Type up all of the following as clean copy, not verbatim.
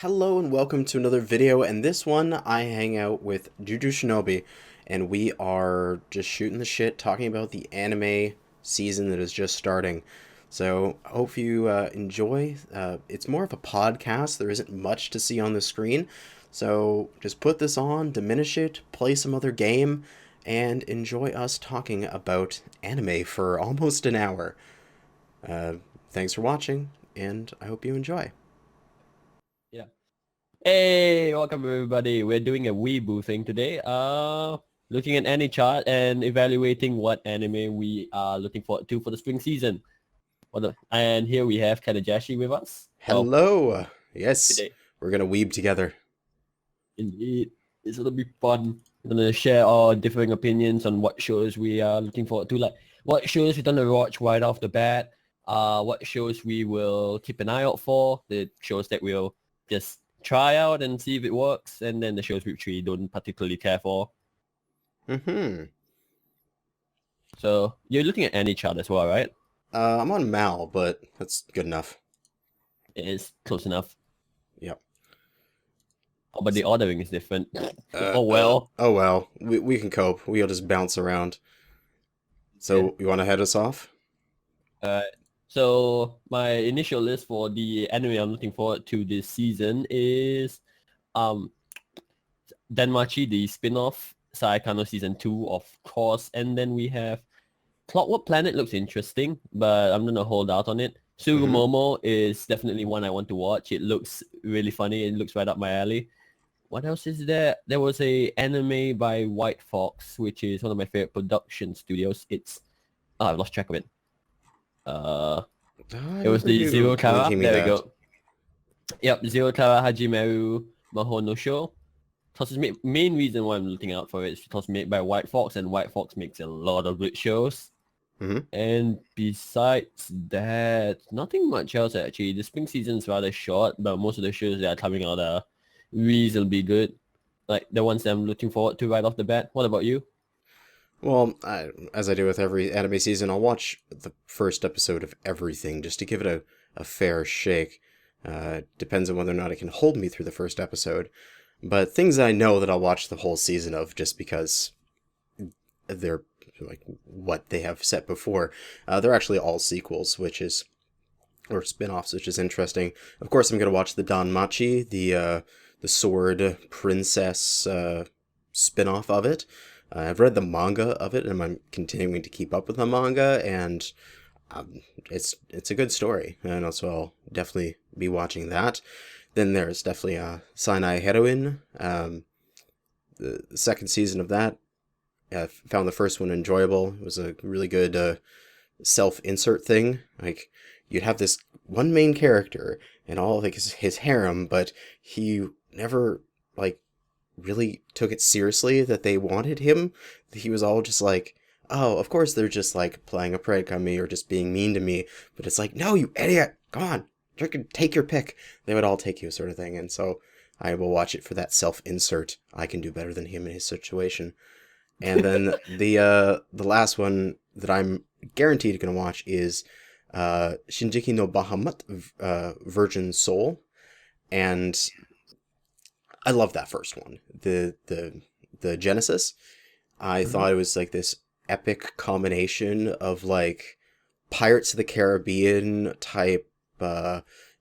Hello and welcome to another video, and this one I hang out with JuJuShinobi, and we are just shooting the shit talking about the anime season that is just starting. So I hope you enjoy. It's more of a podcast. There isn't much to see on the screen, so just put this on, diminish it, play some other game, and enjoy us talking about anime for almost an hour. Uh, Thanks for watching, and I hope you enjoy. Yeah. Hey, welcome everybody. We're doing a weeboo thing today. Looking at any chart and evaluating what anime we are looking forward to for the spring season. And here we have Kanajashi with us. Well, Hello. Yes, today. we're gonna weeb together. Indeed. It's gonna be fun. We're gonna share our differing opinions on what shows we are looking forward to. Like what shows we're gonna watch right off the bat. What shows we will keep an eye out for. The shows that we'll just try out and see if it works, and then the shows which we don't particularly care for. Mm-hmm. So you're looking at any chart as well, right? I'm on Mal, but that's good enough. It is close enough. Yep. Oh, but the ordering is different. Uh, Oh well. oh well. We can cope. We'll just bounce around. Yeah. So you want to head us off? So my initial list for the anime I'm looking forward to this season is um Denmachi, the spin-off, Saekano Season 2, of course, and then we have Clockwork Planet. Looks interesting, but I'm gonna hold out on it. Mm-hmm. Sugumomo is definitely one I want to watch. It looks really funny. It looks right up my alley. What else is there? There was a anime by White Fox, which is one of my favorite production studios. I've lost track of it. I It was remember the you Zero Kara. linking me There we that. go. Yep, Zero Kara Hajimeru Maho no Sho. Because main reason why I'm looking out for it is because made by White Fox, and White Fox makes a lot of good shows. Mm-hmm. And besides that, nothing much else actually. The spring season is rather short, but most of the shows that are coming out are reasonably good. Like the ones that I'm looking forward to right off the bat. What about you? Well, as I do with every anime season, I'll watch the first episode of everything just to give it a fair shake. Depends on whether or not it can hold me through the first episode. But things I know that I'll watch the whole season of just because they're like what they have set before. They're actually all sequels, or spin-offs, which is interesting. Of course, I'm gonna watch the Danmachi, the sword princess spin-off of it. I've read the manga of it, and I'm continuing to keep up with the manga, and it's a good story, and so I'll definitely be watching that. Then there's definitely Sinai Heroine. The second season of that, I found the first one enjoyable. It was a really good self-insert thing. Like, you'd have this one main character and all like his harem, but he never like really took it seriously that they wanted him. He was all just like, oh, of course they're just like playing a prank on me or just being mean to me. But it's like, no, you idiot, come on, take your pick. They would all take you, sort of thing. And so I will watch it for that self-insert. I can do better than him in his situation. And then the last one that I'm guaranteed going to watch is Shinjiki no Bahamut, Virgin Soul, and I love that first one, the Genesis. I Mm-hmm. thought it was like this epic combination of like Pirates of the Caribbean type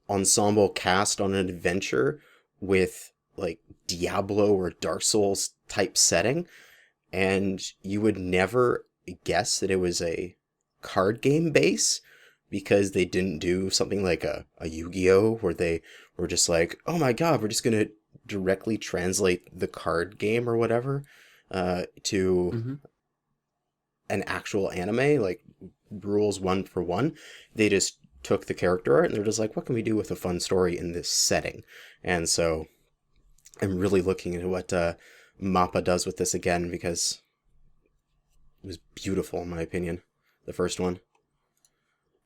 ensemble cast on an adventure with like Diablo or Dark Souls type setting, and you would never guess that it was a card game base because they didn't do something like a Yu-Gi-Oh! Where they were just like, oh my god, we're just gonna directly translate the card game or whatever to Mm-hmm. an actual anime, like rules one for one. They just took the character art and they're just like, what can we do with a fun story in this setting? And so I'm really looking at what Mappa does with this again, because it was beautiful in my opinion, the first one.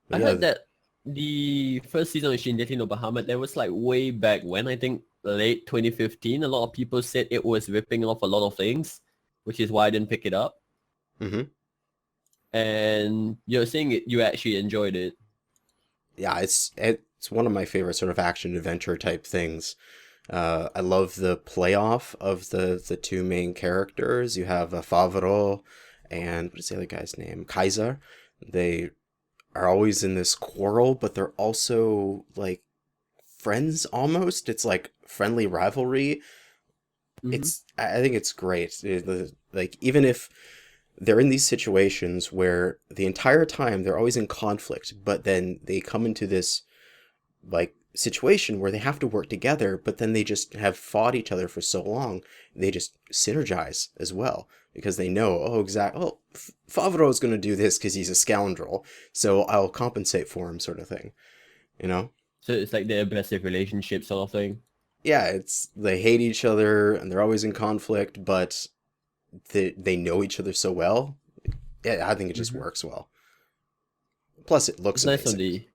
But I yeah, heard that the first season of Shingeki no Bahamut, that was like way back when, I think late 2015. A lot of people said it was ripping off a lot of things, which is why I didn't pick it up. mm-hmm. And you're saying you actually enjoyed it. Yeah, it's one of my favorite sort of action adventure type things. I love the playoff of the two main characters. You have Favreau and what is the other guy's name? Kaiser. They are always in this quarrel, but they're also like friends almost. It's like friendly rivalry. Mm-hmm. I think it's great. Like even if they're in these situations where the entire time they're always in conflict, but then they come into this like situation where they have to work together, but then they just have fought each other for so long, they just synergize as well because they know, oh, Favreau is going to do this because he's a scoundrel, so I'll compensate for him, sort of thing, you know? So it's like the abusive relationship sort of thing. Yeah, it's they hate each other and they're always in conflict, but they know each other so well. Yeah, I think it just Mm-hmm. works well. Plus, it looks It's nice on amazing. the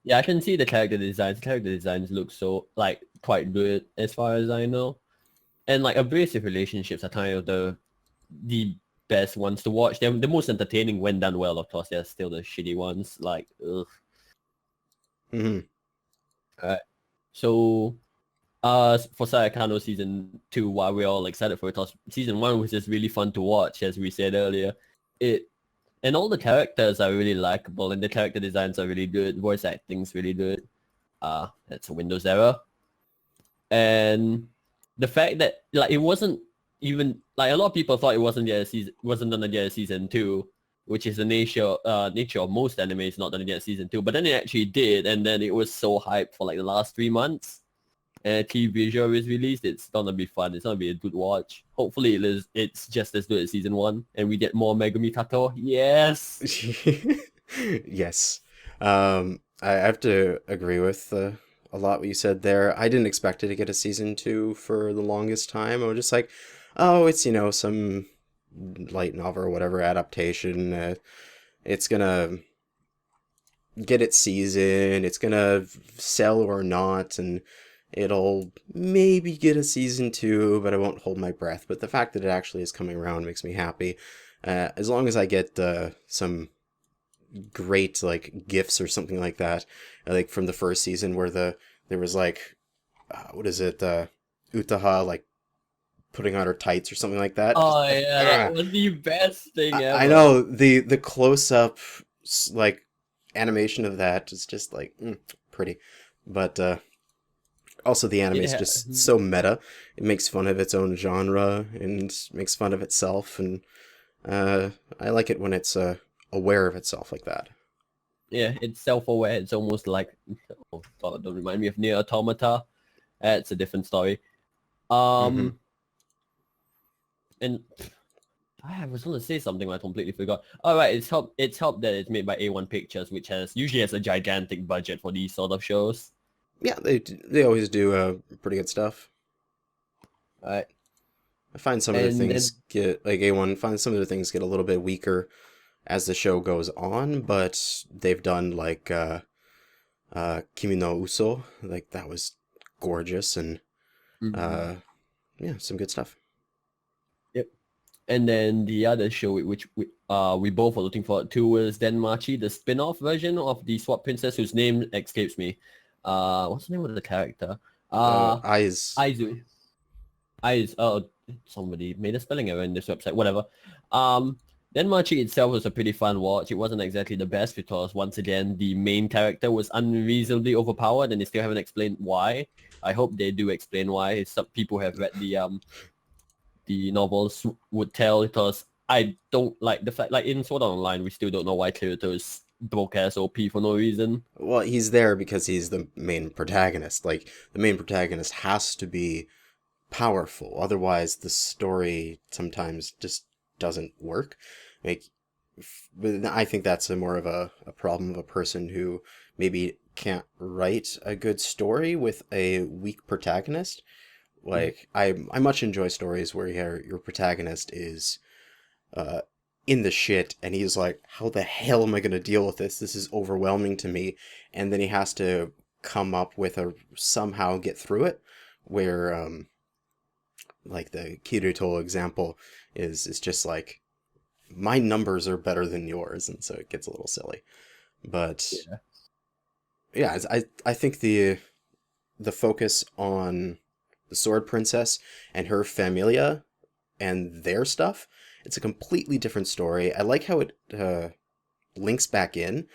Yeah, I can see the character designs. The character designs look so like quite good as far as I know. And like abrasive relationships are kind of the best ones to watch. They're the most entertaining when done well, of course. They're still the shitty ones. Like ugh. Hmm. Alright. So for Sayakano season 2, while we're all excited for it, 'cause season 1 was just really fun to watch, as we said earlier. It and all the characters are really likable and the character designs are really good. Voice acting's really good. That's a Windows error. And the fact that like it wasn't even like a lot of people thought it wasn't gonna get a season 2, which is the nature of most animes not gonna get season 2, but then it actually did, and then it was so hyped for like the last 3 months. And a key visual is released. It's gonna be fun. It's gonna be a good watch. Hopefully it's just as good as season 1 and we get more Megumi Tato. Yes. Yes. I have to agree with a lot what you said there. I didn't expect it to get a season two for the longest time. I was just like, oh, it's, some light novel or whatever adaptation. It's gonna get its season, it's gonna sell or not, and it'll maybe get a season two, but I won't hold my breath. But the fact that it actually is coming around makes me happy. As long as I get some great like gifts or something like that, like from the first season where there was like what is it, Utaha like putting on her tights or something like that. Just Oh yeah, that was the best thing I ever. know the close up like animation of that is just like pretty, but also the anime is Yeah. just so meta. It makes fun of its own genre and makes fun of itself, and uh, I like it when it's aware of itself like that. Yeah, it's self-aware. It's almost like, oh god, don't remind me of Near Automata. It's a different story. Hmm. Um, and I was going to say something, but I completely forgot. All right, it's helped. It's helped that it's made by A1 Pictures, which usually has a gigantic budget for these sort of shows. Yeah, they always do pretty good stuff. All right, I find some of the and things then get like A1 finds some of the things get a little bit weaker as the show goes on, but they've done like Kimi no Uso, like that was gorgeous, and mhm, uh yeah, some good stuff. yep, and then the other show which we both were looking forward to was Denmachi, the spin-off version of the SWAT princess whose name escapes me. What's the name of the character? Uh, Eyes. Aizu. Somebody made a spelling error in this website, whatever. Um, Denmachi itself was a pretty fun watch. It wasn't exactly the best because once again the main character was unreasonably overpowered, and they still haven't explained why. I hope they do explain why. Some people have read the novels would tell, because I don't like the fact like in Sword Art Online we still don't know why Kirito is broke ass OP for no reason. Well, he's there because he's the main protagonist. Like the main protagonist has to be powerful, otherwise the story sometimes just doesn't work. Like, but I think that's a more of a problem of a person who maybe can't write a good story with a weak protagonist. Mhm. Like I much enjoy stories where your protagonist is uh in the shit and he's like, how the hell am I going to deal with this? This is overwhelming to me. And then he has to come up with a somehow get through it, where like the Kirito example is just like, my numbers are better than yours, and so it gets a little silly. But Yeah. yeah, I think the focus on the Sword Princess and her familia and their stuff, it's a completely different story. I like how it links back in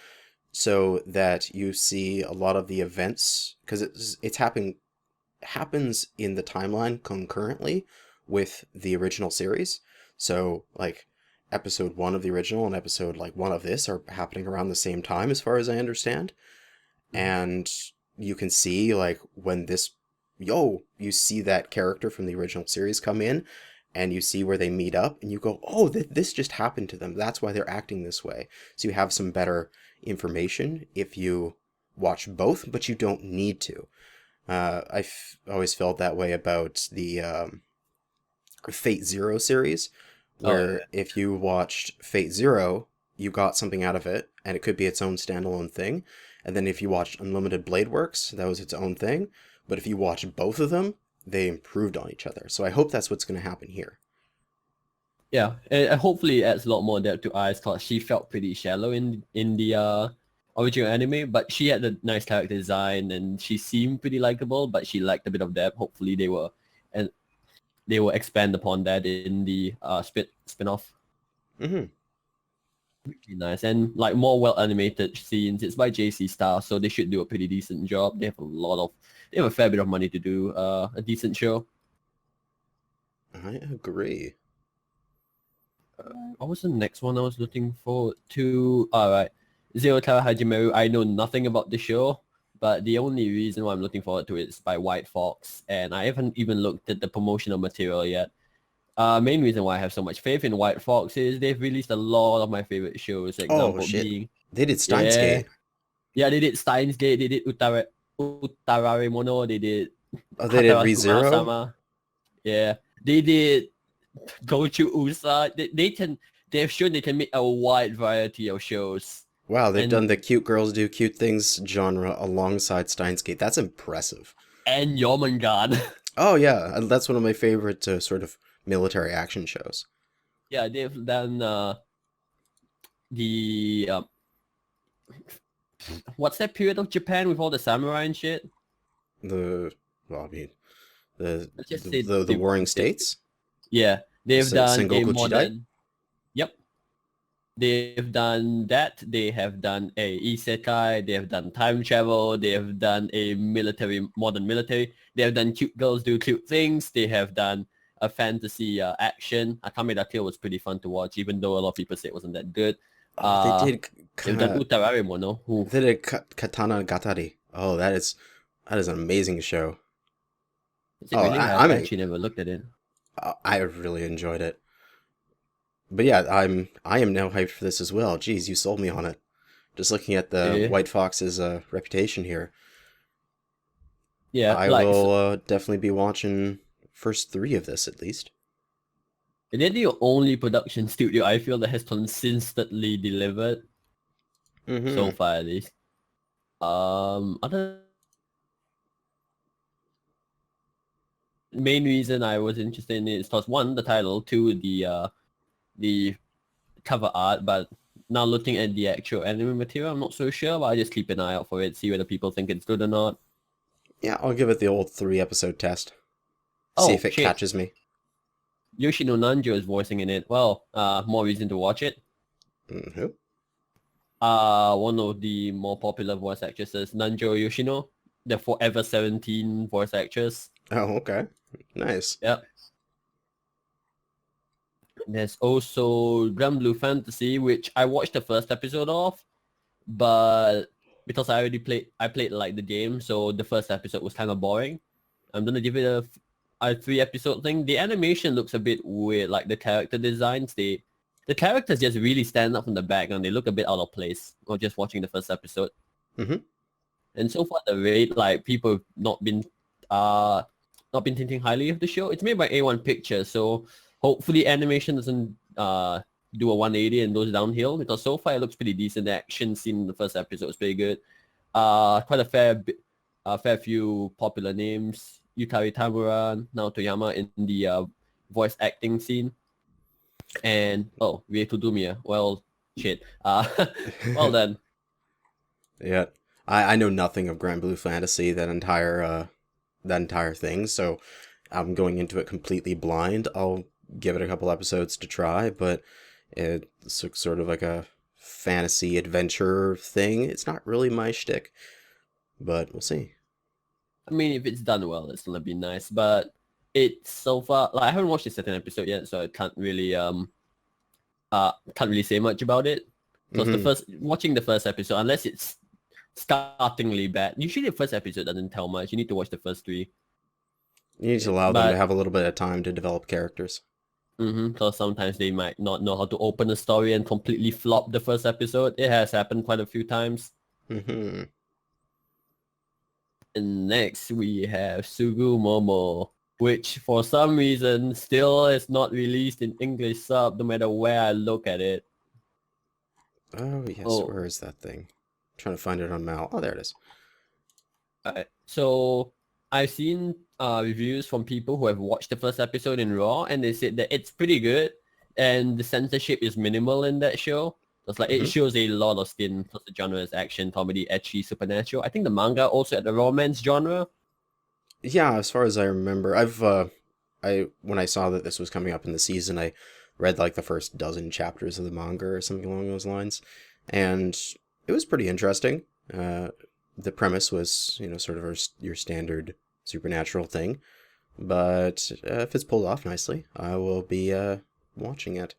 so that you see a lot of the events because it's happens in the timeline concurrently with the original series. So like episode 1 of the original and episode like 1 of this are happening around the same time as far as I understand. And you can see like when you see that character from the original series come in and you see where they meet up and you go, oh, this just happened to them. That's why they're acting this way. So you have some better information if you watch both, but you don't need to. I've always felt that way about the Fate Zero series, where if you watched Fate Zero, you got something out of it, and it could be its own standalone thing. And then if you watched Unlimited Blade Works, that was its own thing. But if you watch both of them, they improved on each other. So I hope that's what's going to happen here. Yeah, and hopefully it adds a lot more depth to Ai's because she felt pretty shallow in the original anime, but she had a nice character design and she seemed pretty likable, but she lacked a bit of depth. Hopefully they will expand upon that in the spin-off. Mm-hmm. Pretty nice and like more well animated scenes. It's by JC Star, so they should do a pretty decent job. They have a fair bit of money to do a decent show. I agree. What was the next one I was looking forward to? Alright, Zero Tara Hajimeru. I know nothing about the show, but the only reason why I'm looking forward to it is by White Fox, and I haven't even looked at the promotional material yet. Main reason why I have so much faith in White Fox is they've released a lot of my favorite shows. Example being they did Steins Gate. Yeah, they did Steins Gate. They did Utarare Mono. They did. Oh, they did ReZero. Yeah, they did Gochu Usa. They've shown they can make a wide variety of shows. Wow, they've done the cute girls do cute things genre alongside Steins Gate. That's impressive. And Yomengan. Oh yeah, that's one of my favorite sort of military action shows. Yeah, they've done the what's that period of Japan with all the samurai and shit? The Warring States? Yeah, they've done Sengoku a modern. Chidai? Yep. They've done that. They have done a isekai. They have done time travel. They have done a modern military. They have done cute girls do cute things. They have done a fantasy action. Akameda Kill was pretty fun to watch, even though a lot of people say it wasn't that good. They've done Utarare Mono. They did Katana Gatari. Oh, that is an amazing show. Really? I actually never looked at it. I really enjoyed it. But yeah, I am now hyped for this as well. Jeez, you sold me on it. Just looking at the White Fox's reputation here. Yeah, I will definitely be watching first 3 of this at least. And they're the only production studio I feel that has consistently delivered so far at least. Other main reason I was interested in it is because 1, the title, 2, the cover art, but now looking at the actual anime material, I'm not so sure, but I just keep an eye out for it, see whether people think it's good or not. Yeah, I'll give it the old 3-episode test. See if it catches me. Yoshino Nanjo is voicing in it. Well, more reason to watch it. Who? One of the more popular voice actresses, Nanjo Yoshino, the Forever 17 voice actress. Oh, okay. Nice. Yep. There's also Grand Blue Fantasy, which I watched the first episode of, but because I played like the game, so the first episode was kind of boring. I'm gonna give it a 3-episode thing. The animation looks a bit weird, like the character designs. The characters just really stand up from the background. They look a bit out of place. Or just watching the first episode. And so far, the rate, like people have not been thinking highly of the show. It's made by A1 Pictures, so hopefully animation doesn't do a 180 and goes downhill, because so far it looks pretty decent. The action scene in the first episode was pretty good. Quite a fair few popular names. Yutari Tamura, Naoto Yama in the voice acting scene. And, Rieto Dumia. Well, shit. Well then. Yeah. I know nothing of Grand Blue Fantasy. That entire that entire thing, so I'm going into it completely blind. I'll give it a couple episodes to try, but it's sort of like a fantasy adventure thing. It's not really my shtick, but we'll see. I mean, if it's done well, it's gonna be nice. But it's so far like I haven't watched the second episode yet, so I can't really say much about it. Because watching the first episode, unless it's startlingly bad, usually the first episode doesn't tell much. You need to watch the first three. You need to allow them to have a little bit of time to develop characters. Because sometimes they might not know how to open a story and completely flop the first episode. It has happened quite a few times. Mm-hmm. And next we have Sugumomo, which for some reason still is not released in English sub no matter where I look at it. Oh, yes, where is that thing? I'm trying to find it on Mal. Oh, there it is. Alright, so I've seen reviews from people who have watched the first episode in Raw, and they said that it's pretty good, and the censorship is minimal in that show. It's like it shows a lot of skin, because the genre is action, comedy, ecchi, supernatural. I think the manga also had the romance genre. Yeah, as far as I remember, when I saw that this was coming up in the season, I read like the first dozen chapters of the manga or something along those lines, and it was pretty interesting. The premise was, sort of your standard supernatural thing, but if it's pulled off nicely, I will be watching it.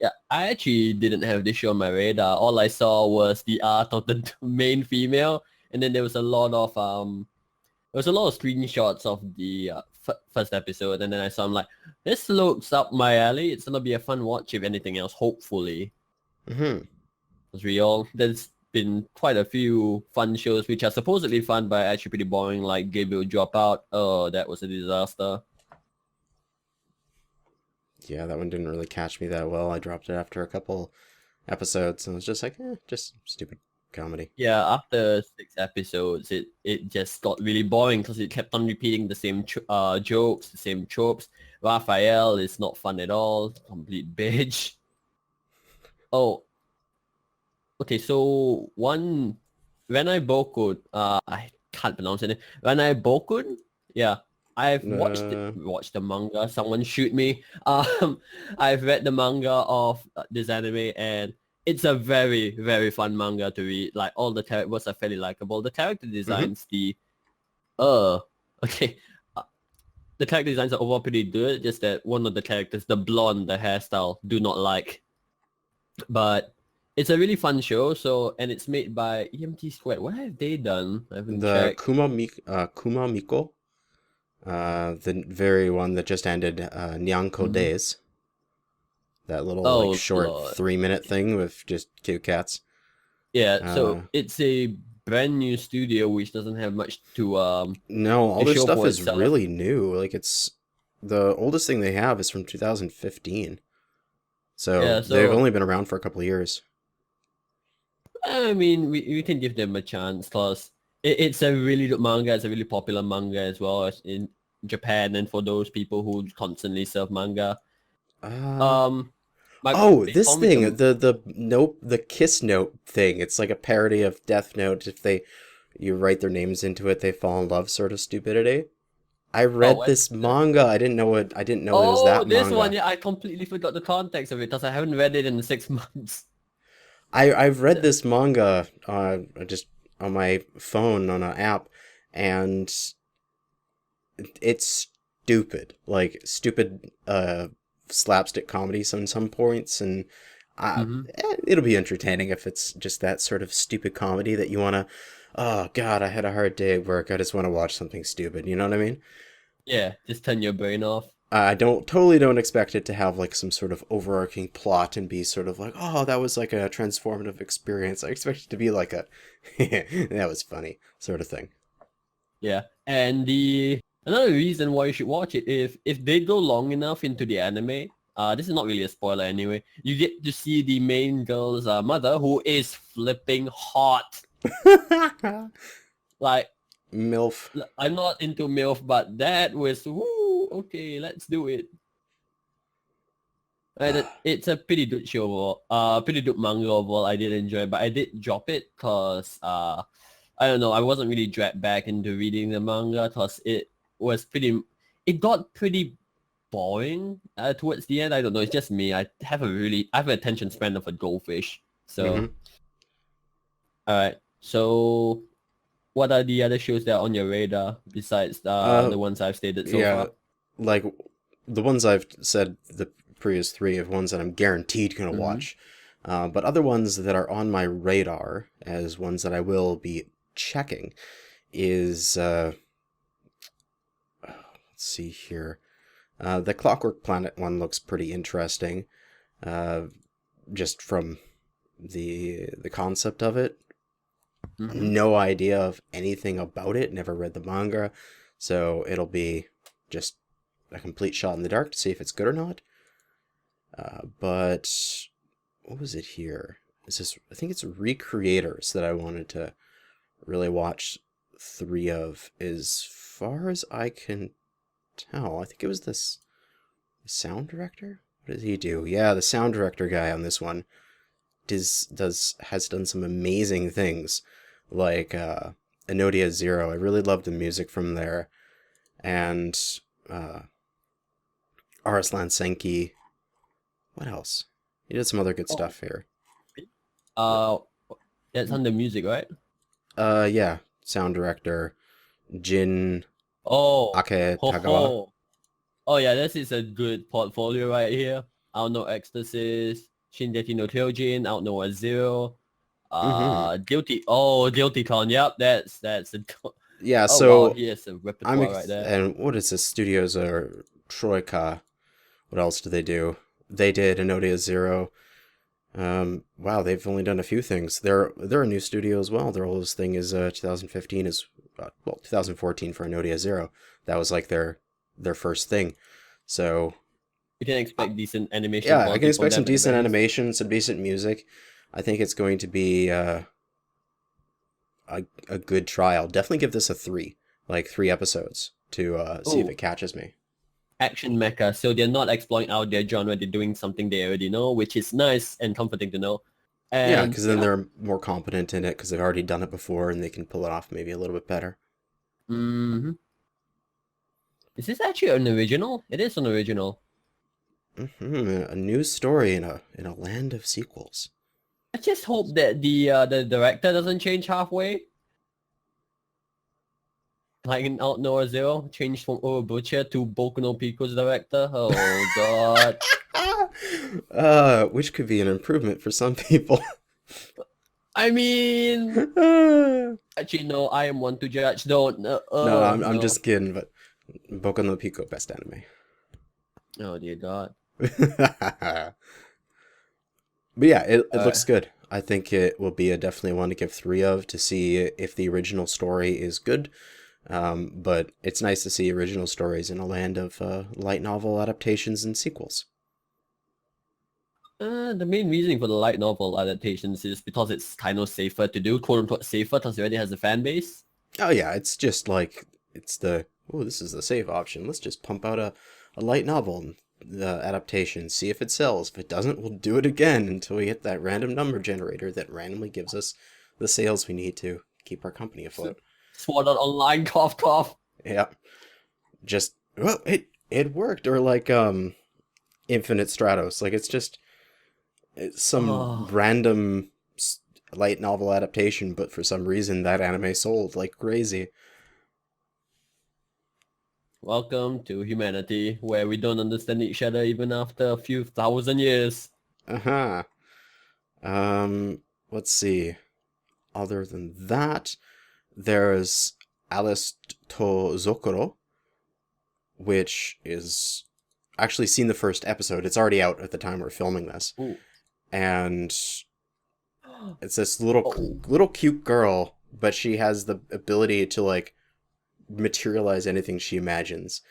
Yeah, I actually didn't have this show on my radar. All I saw was the art of the main female, and then there was a lot of screenshots of the first episode, and then I saw, I'm like, this looks up my alley. It's gonna be a fun watch if anything else, hopefully. Because there's been quite a few fun shows which are supposedly fun but actually pretty boring, like Gabriel Dropout. Oh, that was a disaster. Yeah, that one didn't really catch me that well. I dropped it after a couple episodes, and it was just like, just stupid comedy. Yeah, after 6 episodes, it just got really boring because it kept on repeating the same jokes, the same tropes. Raphael is not fun at all. Complete bitch. Oh, okay. So Renai Bokun, I can't pronounce it. Renai Bokun, yeah. I've watched the manga. Someone shoot me. I've read the manga of this anime, and it's a very, very fun manga to read. Like, all the characters are fairly likable. The character designs, the character designs are overall pretty good. Just that one of the characters, the blonde, the hairstyle, do not like. But it's a really fun show. So, and it's made by EMT Squared. What have they done? I haven't checked. Kuma Miko. The very one that just ended, Nyanko Days. That little short 3-minute thing with just cute cats. Yeah, so it's a brand new studio which doesn't have much to no, all their stuff is really new. Like, it's the oldest thing they have is from 2015. So they've only been around for a couple of years. I mean, we can give them a chance, because it's a really good manga. It's a really popular manga as well in Japan, and for those people who constantly surf manga. This thing, the Kiss Note thing. It's like a parody of Death Note. If you write their names into it, they fall in love, sort of stupidity. I read this manga. I didn't know it. I didn't know it was that manga. This one, yeah, I completely forgot the context of it because I haven't read it in 6 months. I've read this manga just on my phone on an app, and it's stupid. Like, stupid slapstick comedy in some points, and it'll be entertaining if it's just that sort of stupid comedy that you want to, oh god, I had a hard day at work, I just want to watch something stupid, you know what I mean? Yeah, just turn your brain off. I don't expect it to have like some sort of overarching plot and be sort of like, oh, that was like a transformative experience. I expect it to be like a that was funny sort of thing. Yeah, and another reason why you should watch it, if they go long enough into the anime, this is not really a spoiler anyway, you get to see the main girl's mother, who is flipping hot. Like, MILF. I'm not into MILF, but that was, woo, okay, let's do it. It's a pretty good show overall. Pretty good manga overall. I did enjoy it, but I did drop it because I don't know. I wasn't really dragged back into reading the manga because it got pretty boring towards the end. I don't know. It's just me. I have an attention span of a goldfish. So, Hmm. all right. So, what are the other shows that are on your radar besides Uh, the ones I've stated so yeah, far? like the ones I've said, the previous three of ones that I'm guaranteed gonna Mm-hmm. watch. But other ones that are on my radar as ones that I will be checking is let's see here. The Clockwork Planet one looks pretty interesting, uh, just from the concept of it. Mm-hmm. No idea of anything about it. Never read the manga, so it'll be just a complete shot in the dark to see if it's good or not. But what was it here? Is this? I think it's Recreators that I wanted to really watch three of. As far as I can tell, I think it was this sound director. What does he do? Yeah, the sound director guy on this one has done some amazing things, like Enodia Zero. I really loved the music from there, and uh, Arslan Senki. What else? He did some other good Oh, stuff here. uh, that's on the music, right? Yeah, sound director Jin Oh, Ake ho Tagawa. ho. Oh yeah, this is a good portfolio right here. Out No Ecstasis, Shingeki no Kyojin, Out No Zero, Mm-hmm. Guilty Con. Yep, that's a. Yeah, Oh wow, so he has a repertoire right there. and what is this? Studios are Troika. What else do they do? They did Enodia Zero. Wow, they've only done a few things. They're a new studio as well. Their oldest thing is 2015 is 2014 for Enodia Zero. That was like their first thing. So You can uh, expect decent animation yeah, I can quality from expect some them at the decent very least. animation, some decent music. I think it's going to be a good trial. Definitely give this a three, like 3 episodes to see if Oh, it catches me. action mecha. So they're not exploring out their genre. They're doing something they already know, which is nice and comforting to know. Yeah, And because then yeah, they're more competent in it because they've already done it before and they can pull it off maybe a little bit better. hmm is this actually an original? It is an original. A new story in a land of sequels. I just hope that the director doesn't change halfway. Like in Out No Zero, changed from Butcher to Boku no Pico's director. Oh god. Which could be an improvement for some people. I mean, actually no, I am one to judge. Don't. No, I'm No. just kidding, but Boku no Pico best anime. Oh dear god. But yeah, it looks Alright. good. I think it will be a definitely one to give three of to see if the original story is good. But it's nice to see original stories in a land of light novel adaptations and sequels. The main reason for the light novel adaptations is because it's kind of safer to do, quote unquote safer, because it already has a fan base. Oh yeah, it's just like it's the oh this is the save option. Let's just pump out a light novel adaptation, see if it sells. If it doesn't, we'll do it again until we get that random number generator that randomly gives us the sales we need to keep our company So, afloat. Sword Art Online, cough cough. Yeah, just well it worked. Or like Infinite Stratos, like it's some Oh, random light novel adaptation, but for some reason that anime sold like crazy. welcome to humanity, where we don't understand each other even after a few thousand years. Uh-huh. Let's see. Other than that, there's Alice to Zokoro, which is actually seen the first episode. It's already out at the time we're filming this. Ooh. And it's this Oh. little cute girl, but she has the ability to like materialize anything she imagines.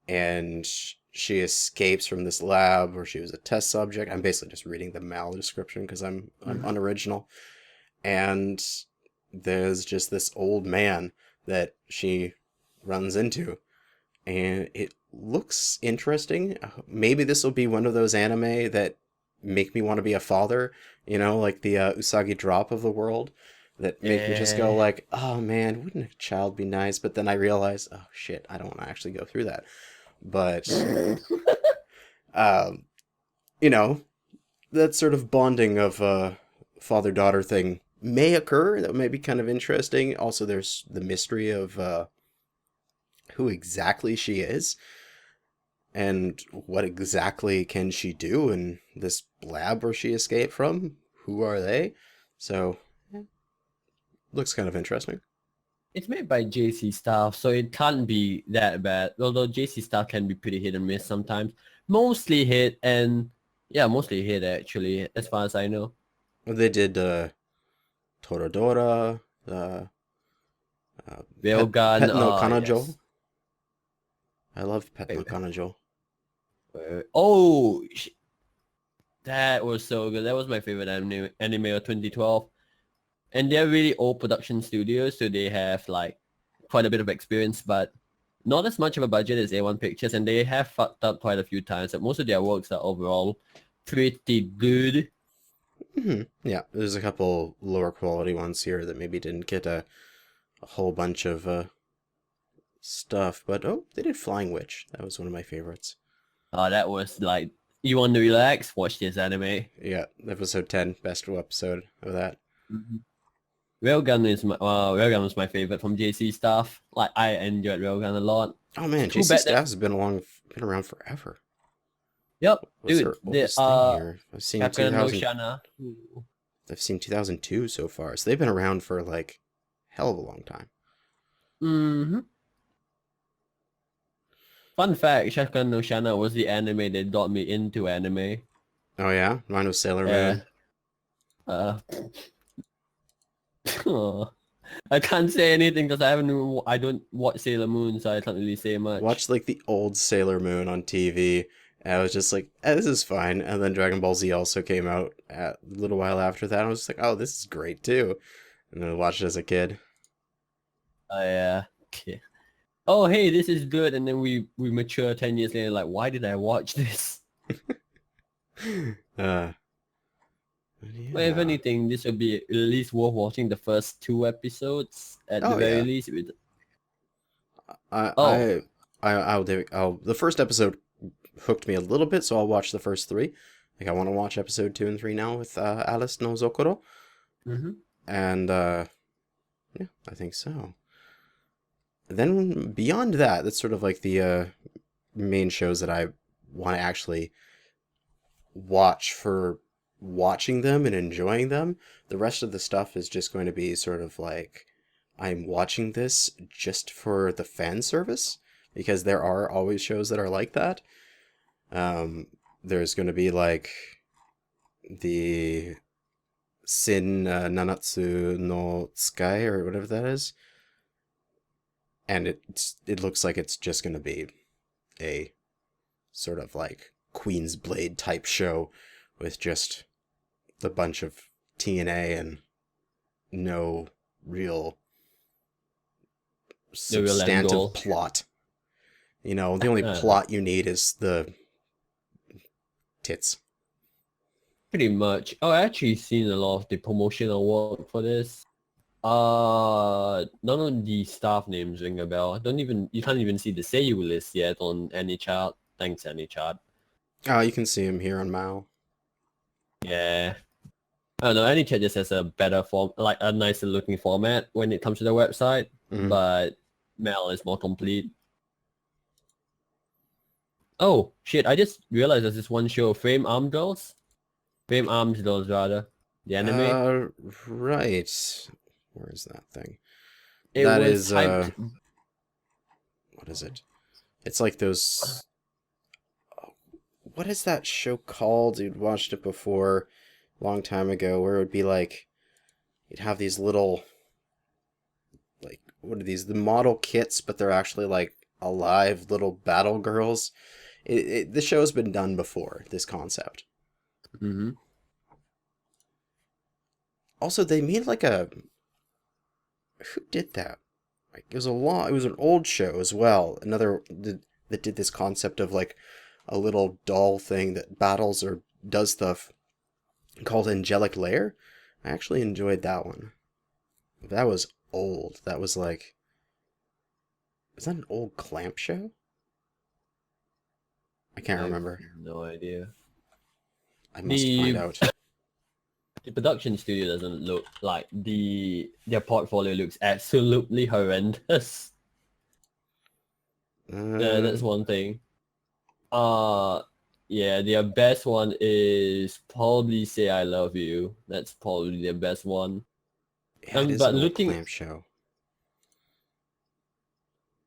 And she escapes from this lab where she was a test subject. I'm basically just reading the mal description because I'm Mhm. unoriginal. And there's just this old man that she runs into, and it looks interesting. Maybe this will be one of those anime that make me want to be a father, like the Usagi Drop of the world, that make me just go like, oh man, wouldn't a child be nice? But then I realize, oh shit, I don't want to actually go through that. But um, you know, that sort of bonding of father-daughter thing may occur. That may be kind of interesting. Also, there's the mystery of who exactly she is and what exactly can she do in this lab where she escaped from. Who are they? So, looks kind of interesting. It's made by JC Staff, so it can't be that bad. Although JC Staff can be pretty hit and miss sometimes. Mostly hit, and yeah, mostly hit actually, as far as I know. Well, they did Toradora, Railgun, Pet no Kanajo. yes. I love Pet no Wait. Kanajo. Oh, that was so good. That was my favorite anime of 2012. And they're really old production studios, so they have like quite a bit of experience, but not as much of a budget as A1 Pictures, and they have fucked up quite a few times. But most of their works are overall pretty good. Yeah, there's a couple lower quality ones here that maybe didn't get a whole bunch of stuff, but oh, they did Flying Witch. That was one of my favorites. That was like, you want to relax? Watch this anime. Yeah, episode 10, best episode of that. Railgun was my favorite from JC Staff. Like, I enjoyed Railgun a lot. Oh man, Too JC bad Staff has been around forever. Yep, What's dude. their oldest thing here? I've seen Captain no 2000. Shana. I've seen 2002 so far, so they've been around for like hell of a long time. Mm-hmm. Fun fact, Shotgun no Shana was the anime that got me into anime. Oh yeah, mine was Sailor Moon. I can't say anything because I don't watch Sailor Moon, so I can't really say much. Watched like the old Sailor Moon on TV, and I was just like, this is fine. And then Dragon Ball Z also came out a little while after that. And I was just like, oh, this is great too. And then I watched it as a kid. Oh yeah. Okay. Oh hey, this is good, and then we mature 10 years later, like, why did I watch this? Yeah. Well, if anything, this would be at least worth watching the first 2 episodes at the very least. The first episode hooked me a little bit, so I'll watch the first 3. Like I want to watch episode 2 and 3 now with Alice no Zokoro. And yeah, I think so. Then beyond that, that's sort of like the main shows that I want to actually watch for watching them and enjoying them. The rest of the stuff is just going to be sort of like, I'm watching this just for the fan service, because there are always shows that are like that. There's going to be like the Sin Nanatsu no Tsukai or whatever that is. And it looks like it's just going to be a sort of like Queen's Blade type show with just a bunch of TNA and no real substantive plot. You know, the only plot you need is the tits. Pretty much. Oh, I actually seen a lot of the promotional work for this. None of the staff names ring a bell. You can't even see the Seiyu list yet on AnyChart. Thanks, AnyChart. Oh, you can see him here on Mao. Yeah. I don't know, AnyChart just has a better form, like a nicer looking format when it comes to the website, but Mal is more complete. Oh, shit, I just realized there's this one show, Frame Arms Girls, rather. The anime. Right. Where is that thing? It that was is hyped. what is it? It's like those. What is that show called? You'd watched it before, a long time ago, where it would be like, you'd have these little, like, what are these? The model kits, but they're actually like alive little battle girls. The show's been done before, this concept. Also, they made like a. Who did that? Like, it was an old show as well. That did this concept of like a little doll thing that battles or does stuff, called Angelic Lair. I actually enjoyed that one. That was old. That was like, is that an old Clamp show? I can't I have remember. no idea. I must find The out. the production studio doesn't look like their portfolio looks absolutely horrendous. That's Um, one thing. Uh yeah, their best one is probably Say I Love You. That's probably their best one. yeah, it is But an old looking Clamp show.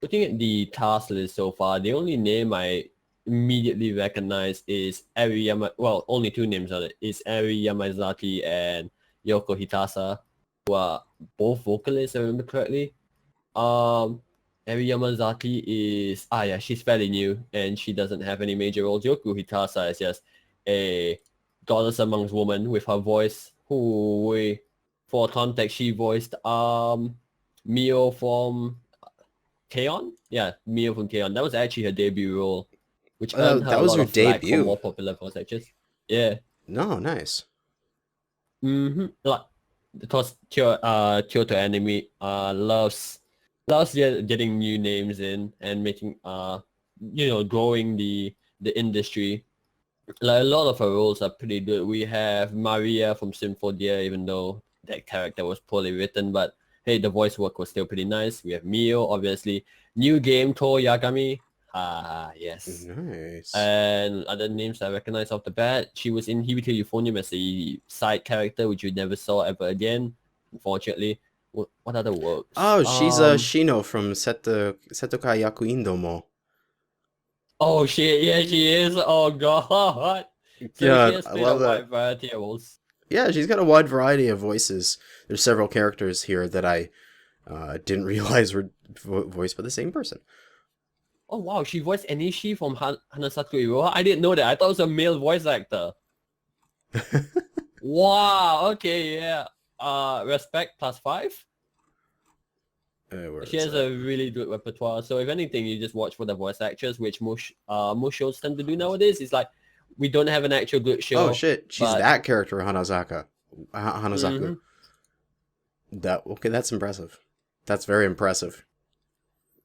at the task list so far, the only name I immediately recognize is Eri well, only two names on it. It's Eri Yamazaki and Yoko Hitasa, who are both vocalists, if I remember correctly. Eri Yamazaki is yeah, she's fairly new and she doesn't have any major roles. Yoko Hitasa is just a goddess amongst women with her voice. For context, she voiced Mio from K-On? Yeah, Mio from K-On. That was actually her debut role, which earned her That a was lot her of flack for debut. more popular voice actors. Yeah. No, nice. Like because Kyoto Anime loves getting new names in and making growing the industry. Like a lot of her roles are pretty good. We have Maria from Symphodia, even though that character was poorly written, but hey, the voice work was still pretty nice. We have Mio, obviously. New game, To Yagami. Yes. Nice. And other names I recognize off the bat. She was in Hibito Euphonium as a side character, which you never saw ever again, unfortunately. What other works? Oh, she's Shino from Setokai Yaku Indomo. Oh shit, yeah, she is. Oh god. So she God, has I played a love that. wide variety of roles. Yeah, she's got a wide variety of voices. There's several characters here that I didn't realize were voiced by the same person. Oh wow, she voiced Enishi from Hanasaku Iroha. I didn't know that. I thought it was a male voice actor. Wow, okay, yeah. Respect +5. Where She is has it? a really good repertoire. So if anything, you just watch for the voice actors, which most shows tend to do nowadays. It's like we don't have an actual good Oh show, shit, she's but that character Hanazaku. mhm, That's impressive. That's very impressive.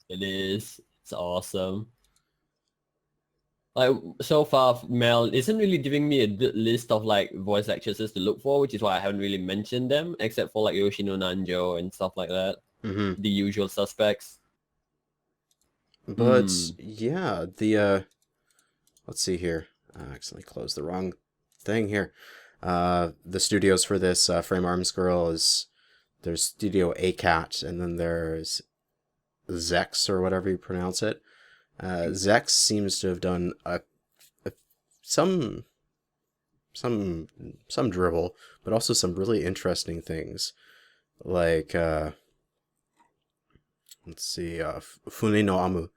it is. It's awesome. Like so far, Mel isn't really giving me a good list of like voice actresses to look for, which is why I haven't really mentioned them, except for like Yoshino Nanjo and stuff like that. Hmm. The usual suspects. But Hmm. yeah, let's see here. I accidentally closed the wrong thing here. The studios for this Frame Arms Girl is there's Studio ACAT, and then there's Zex or whatever you pronounce it. Zex seems to have done a some some some dribble, but also some really interesting things. Like let's see, Fune no Amu,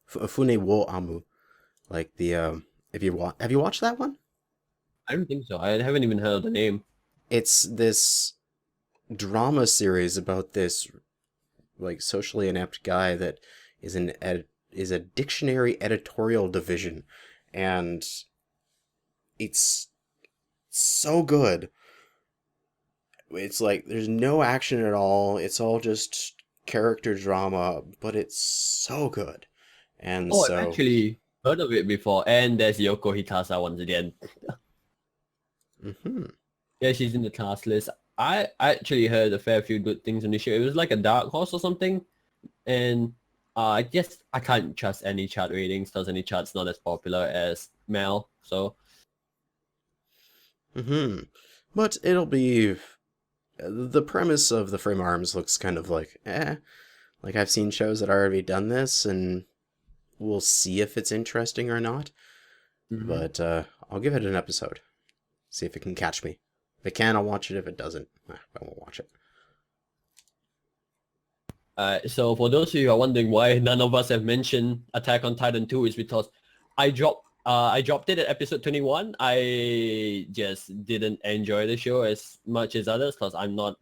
Fune wo Amu. Like the if you have you watched that one? I don't think so. I haven't even heard of the name. It's this drama series about this like socially inept guy that is a dictionary editorial division, and it's so good. It's like there's no action at all. It's all just character drama, but it's so good. And Oh, I've so, actually heard of it before. And there's Yoko Hitasa once again. mhm. Yeah, she's in the cast list. I actually heard a fair few good things on the show. It was like a dark horse or something. And I guess I can't trust any chart ratings because any chart's not as popular as Mel. So But it'll be the premise of the frame arms looks kind of like like I've seen shows that already done this, and we'll see if it's interesting or not. mhm. But I'll give it an episode, see if it can catch me. If it can, I'll watch it. If it doesn't, I won't watch it. So for those of you who are wondering why none of us have mentioned Attack on Titan 2 is because I dropped it at episode 21. I just didn't enjoy the show as much as others because I'm not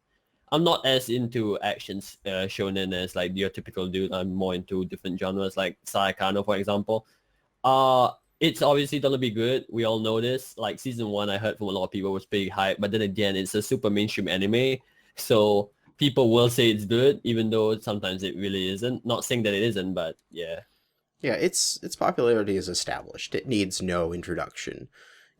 as into actions shonen as like your typical dude. I'm more into different genres like Saekano, for example. It's obviously gonna be good. We all know this. Like season 1, I heard from a lot of people was big hype, but then again, it's a super mainstream anime, so people will say it's good, even though sometimes it really isn't. Not saying that it isn't, but yeah. Yeah, its popularity is established. It needs no introduction.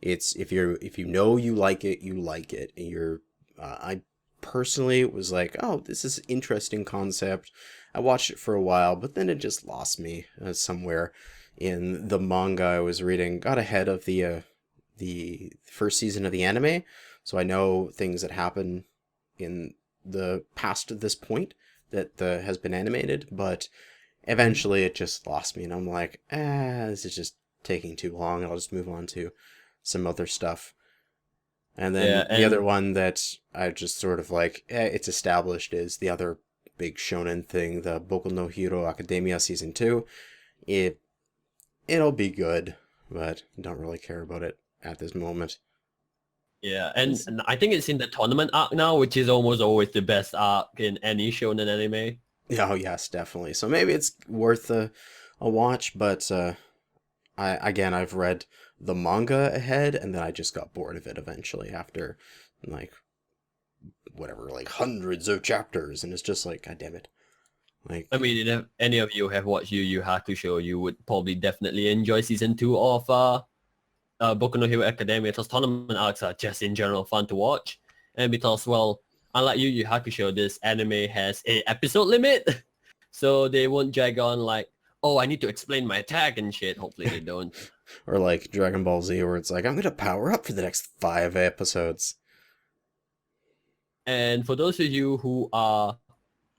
It's if you know you like it, you like it. And I personally was like, oh, this is an interesting concept. I watched it for a while, but then it just lost me somewhere in the manga I was reading. Got ahead of the first season of the anime, so I know things that happen in the past of this point that has been animated, but eventually it just lost me, and I'm like, this is just taking too long. I'll just move on to some other stuff. And then Yeah, the other and one that I just sort of like, it's established is the other big shonen thing, the Boku no Hero Academia Season 2. It'll be good, but don't really care about it at this moment. yeah, It's- and I think it's in the tournament arc now, which is almost always the best arc in any shonen anime. Oh, yes, definitely. So maybe it's worth a watch, but I've read the manga ahead, and then I just got bored of it eventually after, like, whatever, like hundreds of chapters, and it's just like, God damn it. Like, I mean, if any of you have watched Yu Yu Hakusho, you would probably definitely enjoy season 2 of Boku no Hero Academia, because tournament arcs are just in general fun to watch. And because, well, unlike Yu Yu Hakusho, this anime has a episode limit. So they won't drag on like, oh, I need to explain my attack and shit. Hopefully they don't. or like Dragon Ball Z, where it's like, I'm gonna power up for the next 5 episodes. And for those of you who are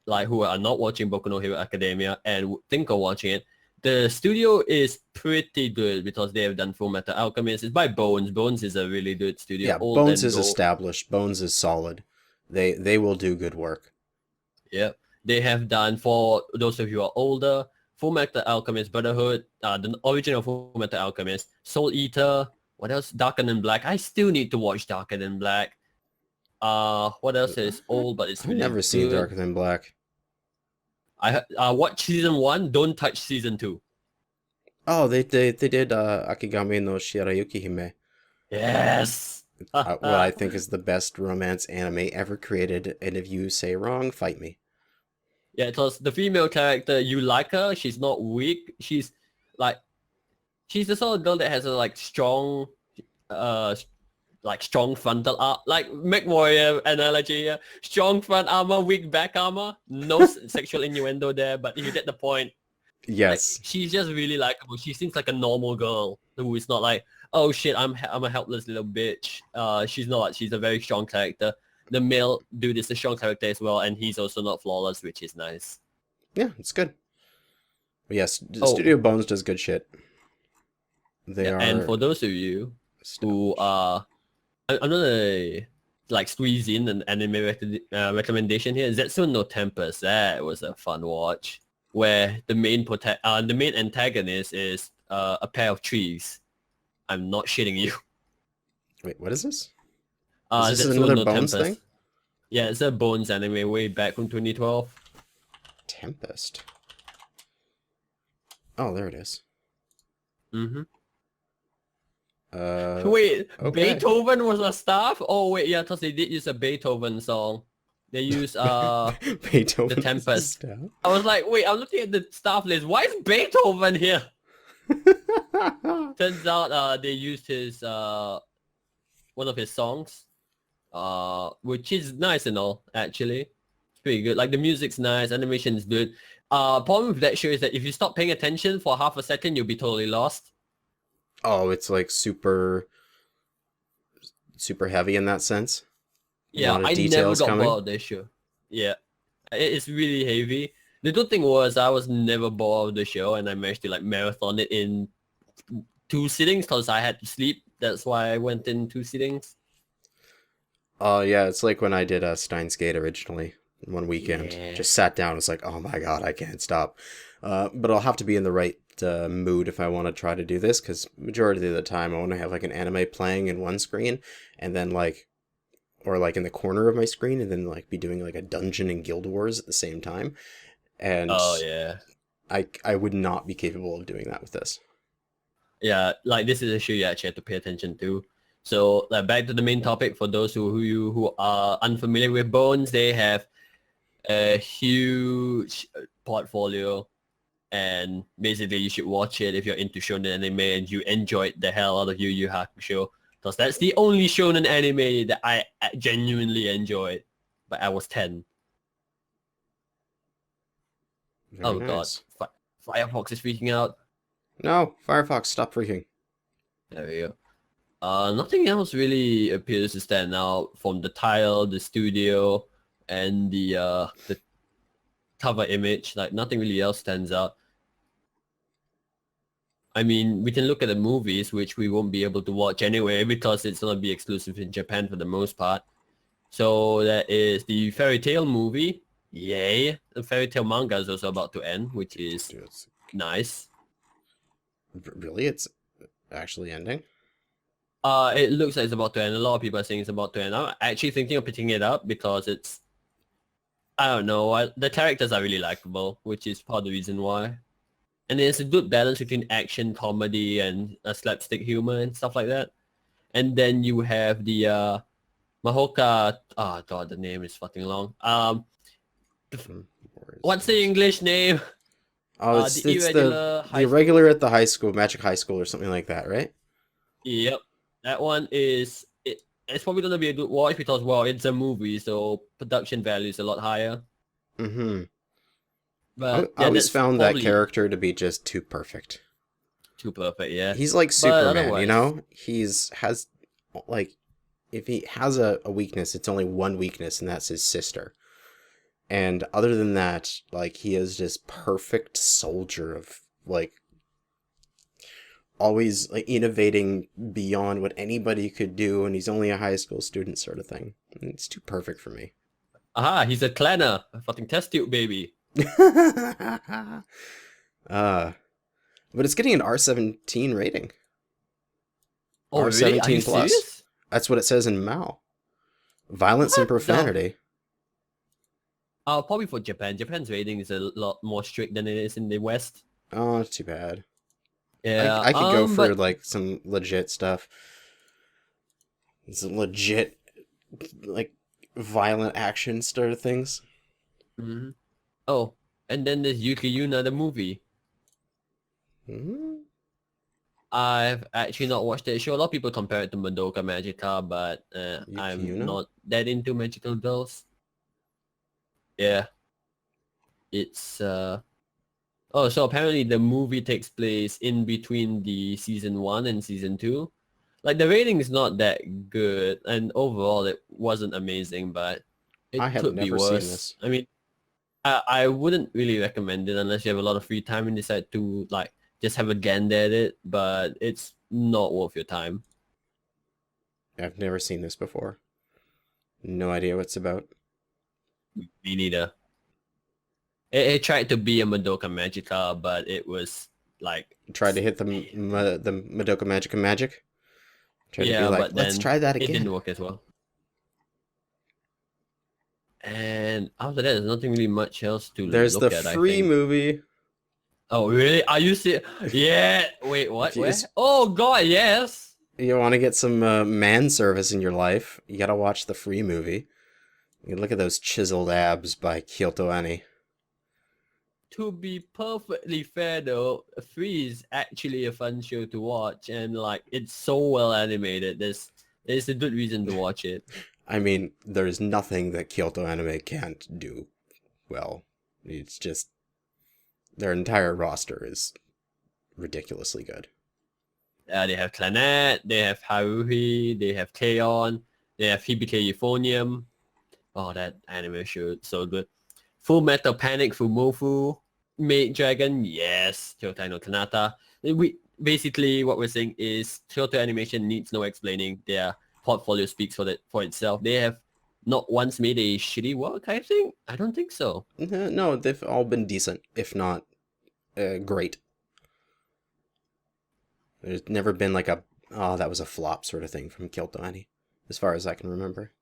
not watching Boku no Hero Academia and think of watching it, the studio is pretty good because they have done Full Metal Alchemist. It's by Bones. Bones is a really good studio. Yeah, Old Bones and is gold. established. Bones is solid. They will do good work. Yep. They have done, for those of you who are older, Full Metal Alchemist Brotherhood, the original Full Metal Alchemist, Soul Eater, what else? Darker Than Black. I still need to watch Darker Than Black. What else is old but it's I've really never seen good? Darker Than Black. I watched season 1, don't touch season 2. Oh, they did Akigami no Shirayuki Hime. Yes. What I think is the best romance anime ever created, and if you say wrong, fight me. Yeah, because the female character, you like her, she's not weak. She's the sort of girl that has a strong strong frontal armor, like MechWarrior analogy here. Strong front armor, weak back armor. No sexual innuendo there, but you get the point. Like, Yes. she's just really likable. She seems like a normal girl who is not like, oh shit, I'm a helpless little bitch. She's not. She's a very strong character. The male dude is a strong character as well, and he's also not flawless, which is nice. Yeah, it's good. But yes, Oh, Studio Bones does good shit. They yeah, are and for those of you who are, I'm gonna squeeze in an anime recommendation here. Zetsu no Tempest. That was a fun watch, where the main antagonist is a pair of trees. I'm not shitting you. Wait, what is this? Is this Zetsu another no Bones Tempest. thing? Yeah, it's a Bones anime way back from 2012. Tempest. Oh, there it is. Mm-hmm. Uh, Wait, okay. Beethoven was a staff? Oh wait, yeah, because they did use a Beethoven song. They used Beethoven. the Tempest. I was like, wait, I'm looking at the staff list. Why is Beethoven here? Turns out they used his one of his songs, which is nice and all. Actually, it's pretty good. Like the music's nice, animation's good. Problem with that show is that if you stop paying attention for half a second, you'll be totally lost. Oh, it's like super heavy in that sense. A Yeah, lot of I never details got coming. bored of this show. Yeah, it's really heavy. The good thing was I was never bored of the show, and I managed to marathon it in 2 sittings because I had to sleep. That's why I went in 2 sittings. Oh yeah, it's like when I did Steins Gate originally. One weekend, Yeah. just sat down. It's like, oh my god, I can't stop. But I'll have to be in the right mood if I want to try to do this, because majority of the time I want to have like an anime playing in one screen, and then or in the corner of my screen, and then be doing like a dungeon in Guild Wars at the same time. And Oh yeah. I would not be capable of doing that with this. Yeah, this is a show you actually have to pay attention to. So back to the main topic, for those who are unfamiliar with Bones, they have a huge portfolio, and basically you should watch it if you're into shonen anime and you enjoyed the hell out of Yu Yu Hakusho, because that's the only shonen anime that I genuinely enjoyed. But I was 10. Very Oh god, nice. Firefox is freaking out. No, Firefox, stop freaking. There we go. Nothing else really appears to stand out from the tile, the studio, and the cover image. Like nothing really else stands out. I mean, we can look at the movies, which we won't be able to watch anyway because it's gonna be exclusive in Japan for the most part. So that is the Fairy Tail movie. Yay! The Fairy Tail manga is also about to end, which is Dude, nice. really? It's actually ending? It looks like it's about to end. A lot of people are saying it's about to end. I'm actually thinking of picking it up because it's, I don't know, the characters are really likable, which is part of the reason why. And there's a good balance between action, comedy, and slapstick humor and stuff like that. And then you have the Mahoka. Oh god, the name is fucking long. What's the English name? Oh, it's the irregular the irregular at the high school, Magic High School or something like that, right? Yep, that one is it's probably gonna be a good watch because well, it's a movie, so production value is a lot higher. Mm-hmm. But I always found that character to be just too perfect. Too perfect, yeah. He's like Superman, you know? Has like, if he has a weakness, it's only one weakness, and that's his sister. And other than that, like, he is just perfect soldier of, like, always like innovating beyond what anybody could do, and he's only a high school student sort of thing. It's too perfect for me. Aha, he's a clanner, a fucking test tube baby. But it's getting an R17 rating. Oh, R17 really? Are you plus. serious? That's what it says in Mao. Violence and profanity. Probably for Japan. Japan's rating is a lot more strict than it is in the West. Oh, too bad. Yeah, I could go for like some legit stuff. Some legit, like, violent action sort of things. Mm-hmm. Oh, and then there's Yuki Yuna, the movie. Mm-hmm. I've actually not watched it. Sure, a lot of people compare it to Madoka Magica, but I'm not that into magical girls. Yeah. It's oh, so apparently the movie takes place in between the season 1 and season 2. Like the rating is not that good, and overall it wasn't amazing, but it could be worse. Seen this. I mean, I wouldn't really recommend it unless you have a lot of free time and decide to like just have a gander at it, but it's not worth your time. I've never seen this before. No idea what it's about. Me neither. It tried to be a Madoka Magica, but it was like... Tried to hit the Madoka Magica magic? Tried yeah, to be like, but then let's try that again. It didn't work as well. And after that, there's nothing really much else to look at. There's the free movie. Oh, really? Are you serious? Yeah. Wait, what? Where? Oh, God, yes. You want to get some man service in your life, you gotta watch the free movie. You look at those chiseled abs by Kyoto Ani. To be perfectly fair, though, Free is actually a fun show to watch, and like it's so well animated. There's a good reason to watch it. I mean, there's nothing that Kyoto Anime can't do well. It's just their entire roster is ridiculously good. They have Clannad, they have Haruhi, they have K-On!, they have Hibike Euphonium. Oh, that anime show is so good. Full Metal Panic Fumofu, Maid Dragon, yes, Kyoto no Kanata. Basically what we're saying is Kyoto Animation needs no explaining. Their portfolio speaks for itself. They have not once made a shitty work, I think. I don't think so. No, they've all been decent, if not great. There's never been like a, oh, that was a flop sort of thing from Kyoto Ani, as far as I can remember.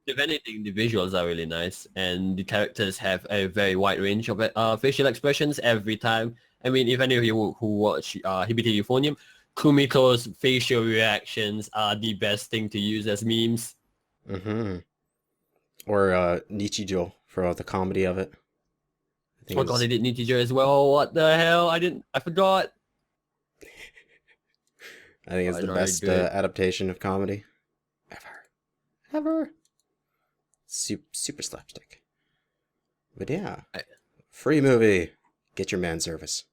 If anything, the visuals are really nice, and the characters have a very wide range of facial expressions every time. I mean, if any of you who watch Hibike Euphonium, Kumiko's facial reactions are the best thing to use as memes. Mm-hmm. Or Nichijo for the comedy of it. Oh god, they did New Teacher as well. What the hell? I forgot. I think it's the best adaptation of comedy ever. Super slapstick. But yeah, free movie. Get your man service.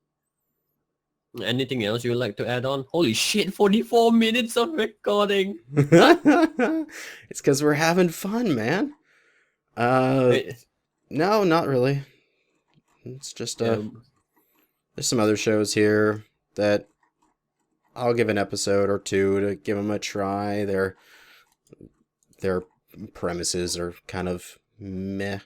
Anything else you would like to add on? Holy shit, 44 minutes of recording. It's because we're having fun, man. No, not really. It's just there's some other shows here that I'll give an episode or two to give them a try. Their premises are kind of meh.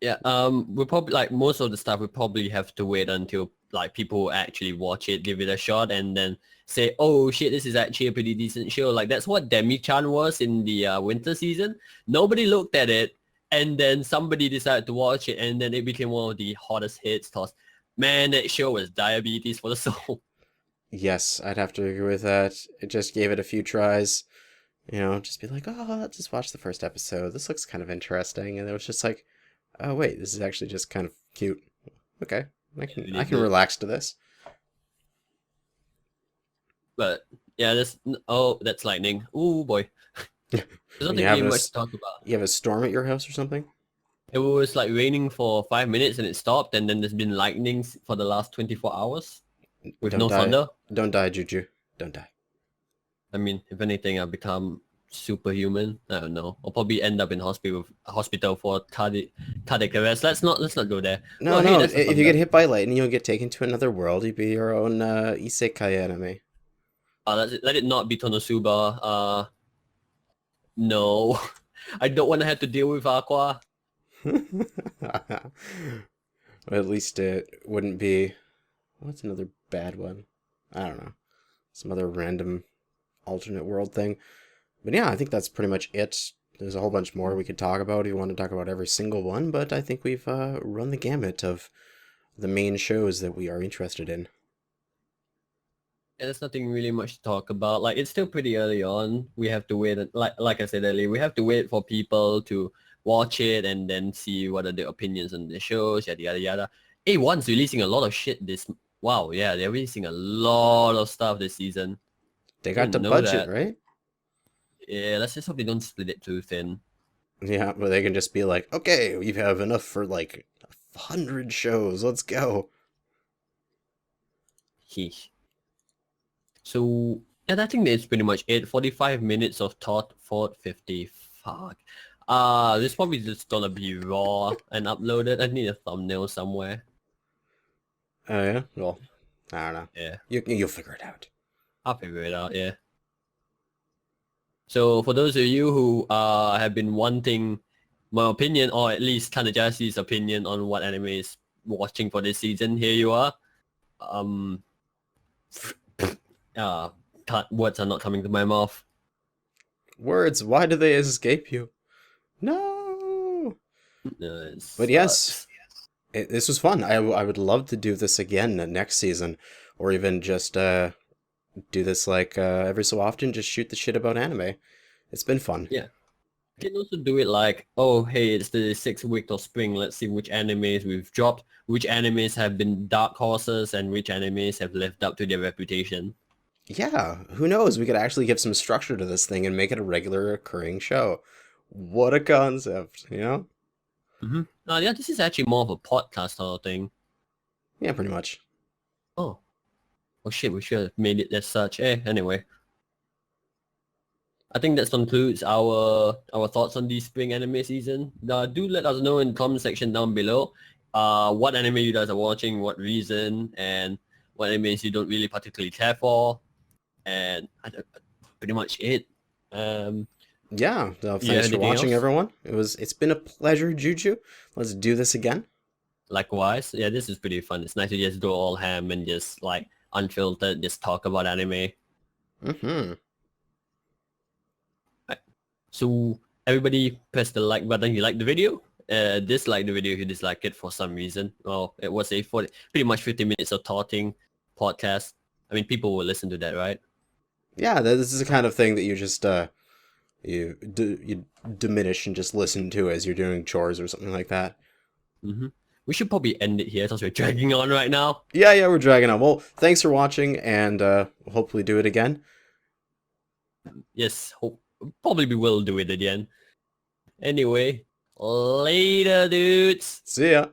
Yeah, we'll probably, like, most of the stuff we probably have to wait until, like, people actually watch it, give it a shot, and then say, oh shit, this is actually a pretty decent show. Like, that's what Demi-chan was in the winter season. Nobody looked at it, and then somebody decided to watch it, and then it became one of the hottest hits. Cause, man, that show was diabetes for the soul. Yes, I'd have to agree with that. It just gave it a few tries. You know, just be like, oh, let's just watch the first episode. This looks kind of interesting. And it was just like, oh wait, this is actually just kind of cute. Okay, I can relax to this. But yeah, that's lightning. Ooh boy. There's nothing really much to talk about. You have a storm at your house or something? It was like raining for 5 minutes and it stopped, and then there's been lightnings for the last 24 hours with no thunder. Don't die, Juju. Don't die. I mean, if anything, I've become superhuman. I don't know. I'll probably end up in hospital for cardiac arrest. Let's not go there. No. If you get hit by lightning, you'll get taken to another world. You'll be your own isekai anime. Let it not be Tonosuba. No, I don't want to have to deal with Aqua. Well, at least it wouldn't be. What's another bad one? I don't know. Some other random alternate world thing. But yeah, I think that's pretty much it. There's a whole bunch more we could talk about if you want to talk about every single one, but I think we've run the gamut of the main shows that we are interested in. Yeah, there's nothing really much to talk about. Like, it's still pretty early on. We have to wait. Like I said earlier, we have to wait for people to watch it and then see what are their opinions on the shows, yada yada yada. A1's releasing a lot of shit this. Wow, yeah, they're releasing a lot of stuff this season. They got the budget, right? Yeah, let's just hope they don't split it too thin. Yeah, but they can just be like, okay, we have enough for like 100 shows. Let's go. Heesh. So, yeah, I think that's pretty much it. 45 minutes of thought, 50. Fuck. This probably just gonna be raw and uploaded. I need a thumbnail somewhere. Oh, yeah? Well, I don't know. Yeah. You'll figure it out. I'll figure it out, yeah. So, for those of you who have been wanting my opinion, or at least Kanajashi's opinion on what anime is watching for this season, here you are. Words are not coming to my mouth. Words, why do they escape you? No! But yes, this was fun. I would love to do this again next season, or even just do this like every so often, just shoot the shit about anime. It's been fun. Yeah. You can also do it like, oh, hey, it's the 6th week of spring. Let's see which animes we've dropped, which animes have been dark horses, and which animes have lived up to their reputation. Yeah, who knows? We could actually give some structure to this thing and make it a regular occurring show. What a concept, you know? Mm-hmm. Yeah, this is actually more of a podcast sort of thing. Yeah, pretty much. Oh shit, we should have made it as such. Anyway. I think that concludes our thoughts on the spring anime season. Do let us know in the comment section down below what anime you guys are watching, what reason, and what animes you don't really particularly care for. And pretty much it. Yeah, thanks for watching, everyone. It's been a pleasure, Juju. Let's do this again. Likewise. Yeah, this is pretty fun. It's nice to just go all ham and just like unfiltered, just talk about anime. Mm-hmm. Right. So everybody press the like button if you like the video. Dislike the video if you dislike it for some reason. Well, it was pretty much 50 minutes of talking podcast. I mean, people will listen to that, right? Yeah, this is the kind of thing that you just you diminish and just listen to as you're doing chores or something like that. We should probably end it here since we're dragging on right now. Yeah, we're dragging on. Well, thanks for watching, and we'll hopefully do it again. Yes, probably we will do it again. Anyway, later, dudes. See ya.